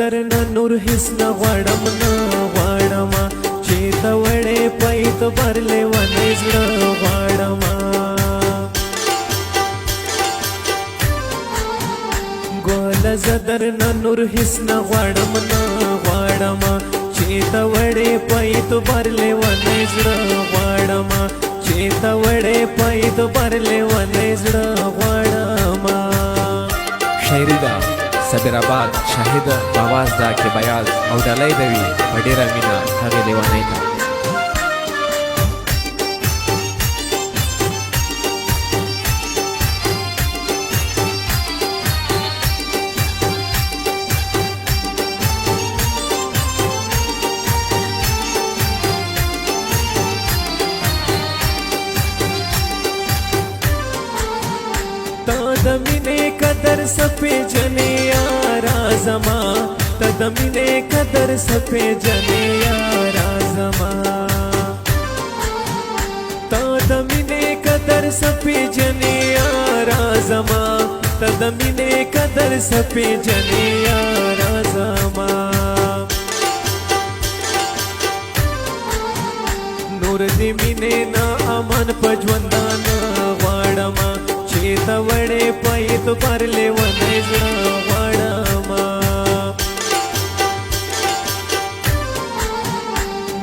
زدر نور هیڅ نه غواړم چې ته وړې پیت برلې ونې زړه غواړم ګل زدر نور هیڅ نه غواړم چې ته وړې پیت برلې ونې زړه غواړم چې ته وړې پیت برلې ونې زړه غواړم شاعری دا صبر آباد شاهد باواز دا کې بیاز او ډالۍ دوي په ډیره مینا هغه لیوانای ته د مینې قدر سپې جنې یارا زما ته د مینې قدر سپې جنې یارا زما ته د مینې قدر سپې جنې یارا زما ته د مینې قدر سپې جنې یارا زما نور دې مینې نه امن په ژوندان غواړم چې ته وړې پیت برلې ونې زړه غواړم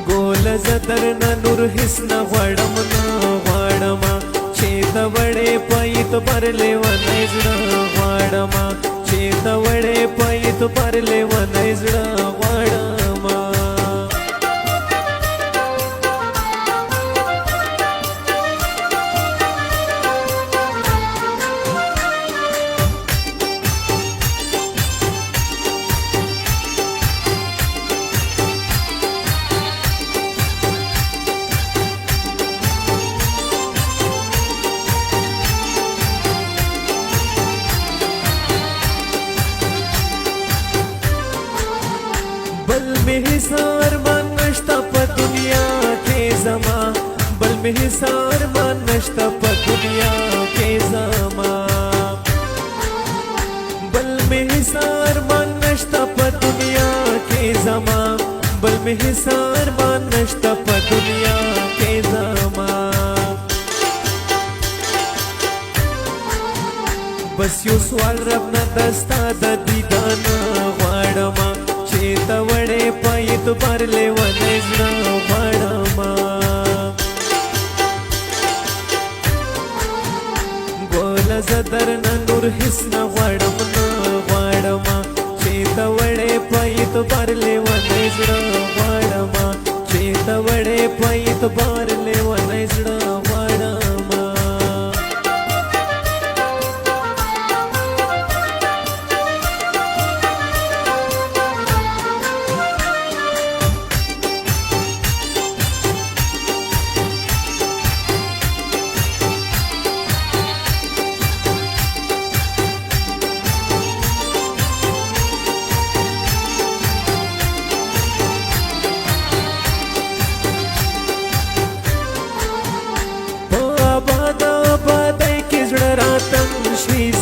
ګل زدر نور هیڅ نه غواړم چې ته وړې پیت برلې ونې زړه غواړم چې ته وړې پیت برلې ونې زړه غواړم بل میں حسار مان نشتا پا دنیا کے زما بل میں حسار مان نشتا پا دنیا کے زما بل میں حسار مان نشتا پا دنیا کے زما بل میں حسار مان نشتا پا دنیا کے زما بس یو سوال رب نه دستا د دیدان غواړم چې ته وړې پیت برلې ونې زړه غواړم ګل زدر نور هیڅ نه غواړم چې ته وړې پیت برلې ونې زړه غواړم چې ته وړې پیت برلې ونې زړه غواړم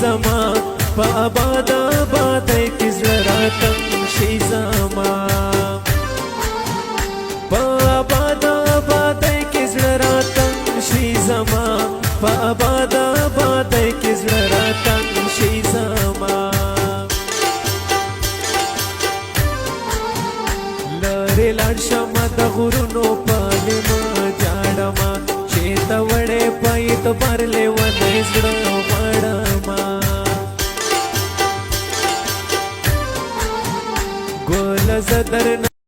زما په آباد آبادۍ کې زړه راتم شي زما په آباد آبادۍ کې زړه راتم شي زما په آباد آبادۍ کې زړه راتم شي زما لارې لاړ شم د غرونو پالما جاړم چې ته وړې پیت برلې ونې زړه غواړم زدر